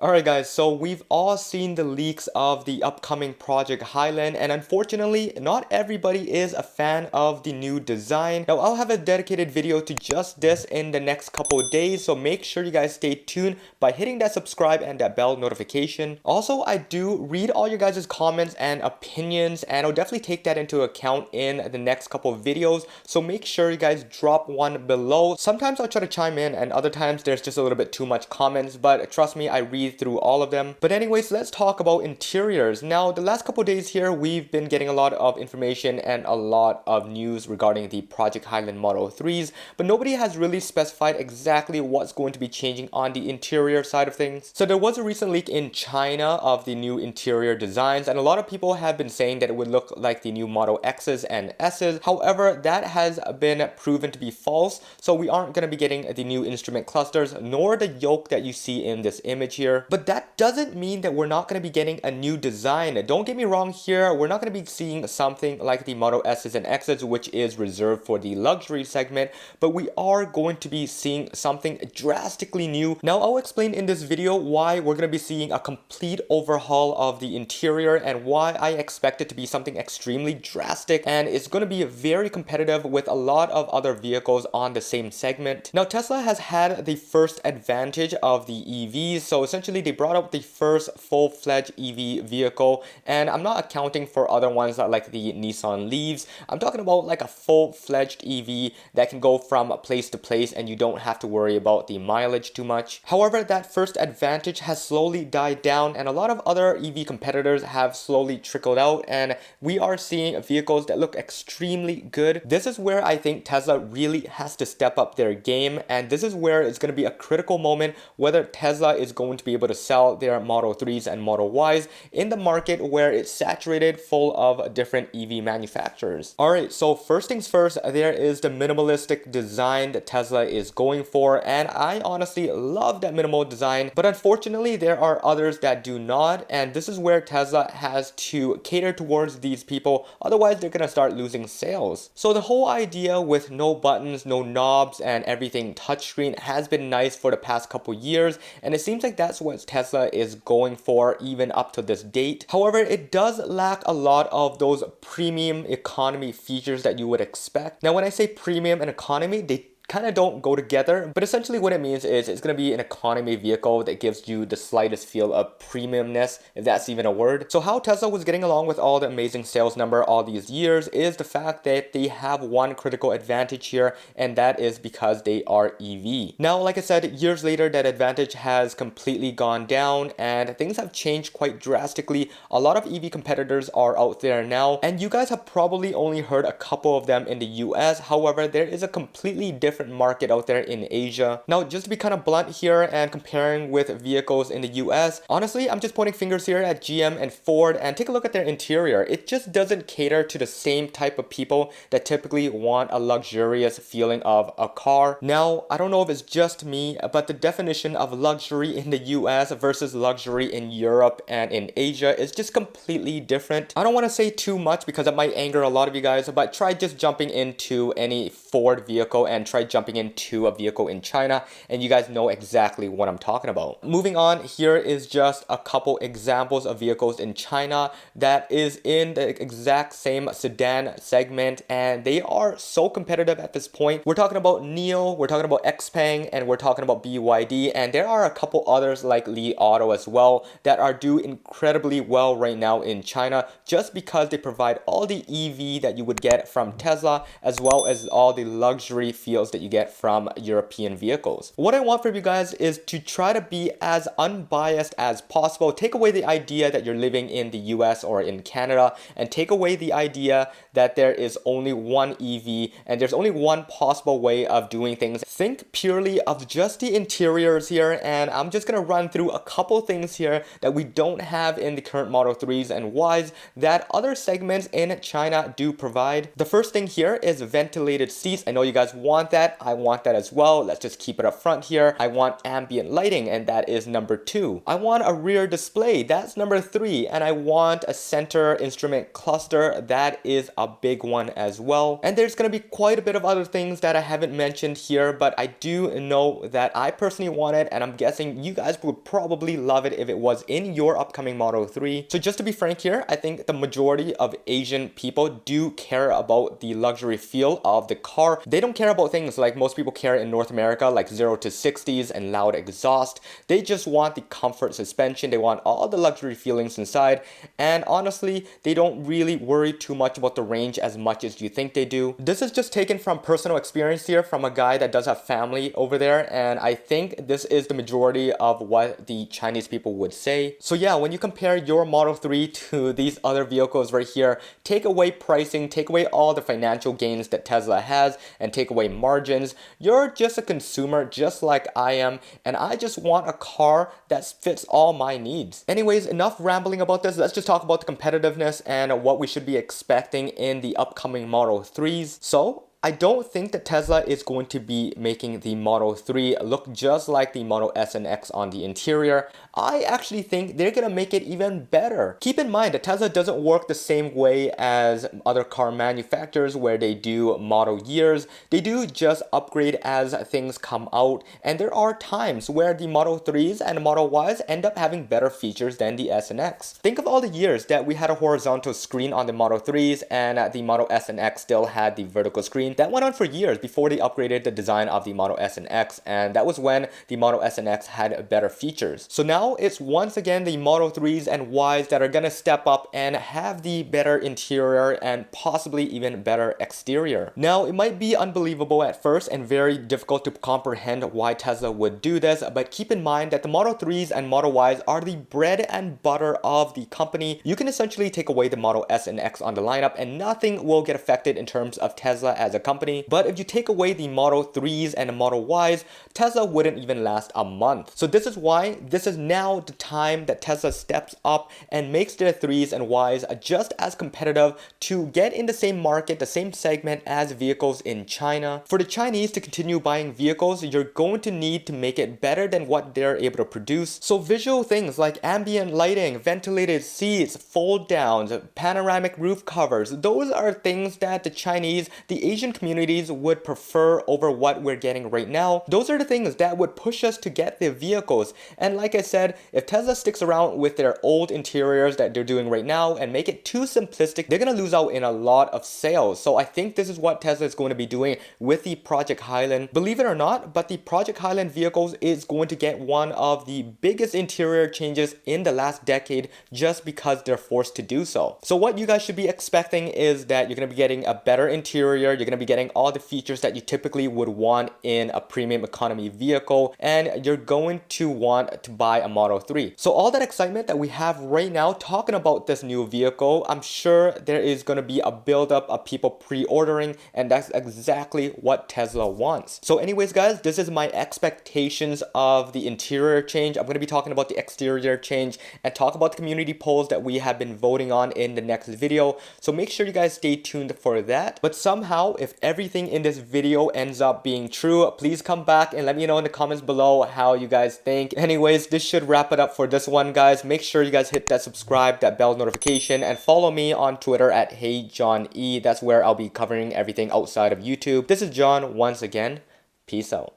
Alright guys, so we've all seen the leaks of the upcoming Project Highland, and unfortunately not everybody is a fan of the new design. Now I'll have a dedicated video to just this in the next couple of days, so make sure you guys stay tuned by hitting that subscribe and that bell notification. Also, I do read all your guys' comments and opinions, and I'll definitely take that into account in the next couple of videos, so make sure you guys drop one below. Sometimes I'll try to chime in and other times there's just a little bit too much comments, but trust me, I read through all of them. But anyways, let's talk about interiors. Now, the last couple days here, we've been getting a lot of information and a lot of news regarding the Project Highland Model 3s, but nobody has really specified exactly what's going to be changing on the interior side of things. So there was a recent leak in China of the new interior designs, and a lot of people have been saying that it would look like the new Model X's and S's. However, that has been proven to be false, so we aren't going to be getting the new instrument clusters nor the yoke that you see in this image here. But that doesn't mean that we're not going to be getting a new design. Don't get me wrong here, we're not going to be seeing something like the Model S's and X's, which is reserved for the luxury segment, but we are going to be seeing something drastically new. Now I'll explain in this video why we're going to be seeing a complete overhaul of the interior and why I expect it to be something extremely drastic, and it's going to be very competitive with a lot of other vehicles on the same segment. Now Tesla has had the first advantage of the EVs, so essentially they brought out the first full-fledged EV vehicle, and I'm not accounting for other ones like the Nissan Leafs. I'm talking about like a full-fledged EV that can go from place to place and you don't have to worry about the mileage too much. However, that first advantage has slowly died down and a lot of other EV competitors have slowly trickled out, and we are seeing vehicles that look extremely good. This is where I think Tesla really has to step up their game, and this is where it's going to be a critical moment whether Tesla is going to be able to sell their Model 3s and Model Ys in the market where it's saturated full of different EV manufacturers. Alright, so first things first, there is the minimalistic design that Tesla is going for, and I honestly love that minimal design, but unfortunately there are others that do not, and this is where Tesla has to cater towards these people, otherwise they're gonna start losing sales. So the whole idea with no buttons, no knobs, and everything touchscreen has been nice for the past couple years, and it seems like that's what Tesla is going for even up to this date. However, it does lack a lot of those premium economy features that you would expect. Now, when I say premium and economy, they kind of don't go together, but essentially what it means is it's going to be an economy vehicle that gives you the slightest feel of premiumness, if that's even a word. So how Tesla was getting along with all the amazing sales number all these years is the fact that they have one critical advantage here, and that is because they are EV. Now, like I said, years later that advantage has completely gone down and things have changed quite drastically. A lot of EV competitors are out there now, and you guys have probably only heard a couple of them in the US. However, there is a completely different market out there in Asia. Now, just to be kind of blunt here and comparing with vehicles in the US, honestly, I'm just pointing fingers here at GM and Ford, and take a look at their interior. It just doesn't cater to the same type of people that typically want a luxurious feeling of a car. Now, I don't know if it's just me, but the definition of luxury in the US versus luxury in Europe and in Asia is just completely different. I don't want to say too much because it might anger a lot of you guys, but try just jumping into any Ford vehicle and try jumping into a vehicle in China and you guys know exactly what I'm talking about. Moving on, here is just a couple examples of vehicles in China that is in the exact same sedan segment, and they are so competitive at this point. We're talking about NIO, we're talking about XPeng, and we're talking about BYD, and there are a couple others like Li Auto as well that are doing incredibly well right now in China just because they provide all the EV that you would get from Tesla as well as all the luxury feels that you get from European vehicles. What I want from you guys is to try to be as unbiased as possible. Take away the idea that you're living in the US or in Canada, and take away the idea that there is only one EV and there's only one possible way of doing things. Think purely of just the interiors here, and I'm just gonna run through a couple things here that we don't have in the current Model 3s and Ys that other segments in China do provide. The first thing here is ventilated seats. I know you guys want that. set, I want that as well. Let's just keep it up front here. I want ambient lighting, and that is number 2. I want a rear display, that's number 3. And I want a center instrument cluster, that is a big one as well. And there's going to be quite a bit of other things that I haven't mentioned here, but I do know that I personally want it, and I'm guessing you guys would probably love it if it was in your upcoming Model 3. So just to be frank here, I think the majority of Asian people do care about the luxury feel of the car. They don't care about things like most people care in North America, like 0 to 60s and loud exhaust. They just want the comfort suspension. They want all the luxury feelings inside. And honestly, they don't really worry too much about the range as much as you think they do. This is just taken from personal experience here from a guy that does have family over there. And I think this is the majority of what the Chinese people would say. So yeah, when you compare your Model 3 to these other vehicles right here, take away pricing, take away all the financial gains that Tesla has, and take away margins. You're just a consumer just like I am, and I just want a car that fits all my needs. Anyways, enough rambling about this. Let's just talk about the competitiveness and what we should be expecting in the upcoming Model 3s. So I don't think that Tesla is going to be making the Model 3 look just like the Model S and X on the interior. I actually think they're going to make it even better. Keep in mind that Tesla doesn't work the same way as other car manufacturers where they do model years. They do just upgrade as things come out, and there are times where the Model 3s and Model Ys end up having better features than the S and X. Think of all the years that we had a horizontal screen on the Model 3s and the Model S and X still had the vertical screen. That went on for years before they upgraded the design of the Model S and X, and that was when the Model S and X had better features. So now it's once again the Model 3s and Ys that are gonna step up and have the better interior and possibly even better exterior. Now, it might be unbelievable at first and very difficult to comprehend why Tesla would do this, but keep in mind that the Model 3s and Model Ys are the bread and butter of the company. You can essentially take away the Model S and X on the lineup and nothing will get affected in terms of Tesla as a company. But if you take away the Model 3s and the Model Ys, Tesla wouldn't even last a month. So this is why this is now the time that Tesla steps up and makes their 3s and Ys just as competitive to get in the same market, the same segment as vehicles in China. For the Chinese to continue buying vehicles, you're going to need to make it better than what they're able to produce. So visual things like ambient lighting, ventilated seats, fold downs, panoramic roof covers, those are things that the Chinese, the Asian communities would prefer over what we're getting right now. Those are the things that would push us to get the vehicles. And like I said, if Tesla sticks around with their old interiors that they're doing right now and make it too simplistic, they're going to lose out in a lot of sales. So I think this is what Tesla is going to be doing with the Project Highland. Believe it or not, but the Project Highland vehicles is going to get one of the biggest interior changes in the last decade just because they're forced to do so. So what you guys should be expecting is that you're going to be getting a better interior, you're going to be getting all the features that you typically would want in a premium economy vehicle, and you're going to want to buy a Model 3. So all that excitement that we have right now talking about this new vehicle, I'm sure there is going to be a buildup of people pre-ordering, and that's exactly what Tesla wants. So anyways guys, this is my expectations of the interior change. I'm going to be talking about the exterior change and talk about the community polls that we have been voting on in the next video. So make sure you guys stay tuned for that. But somehow, if everything in this video ends up being true, please come back and let me know in the comments below how you guys think. Anyways, this should wrap it up for this one, guys. Make sure you guys hit that subscribe, that bell notification, and follow me on Twitter at HeyJohnE. That's where I'll be covering everything outside of YouTube. This is John once again. Peace out.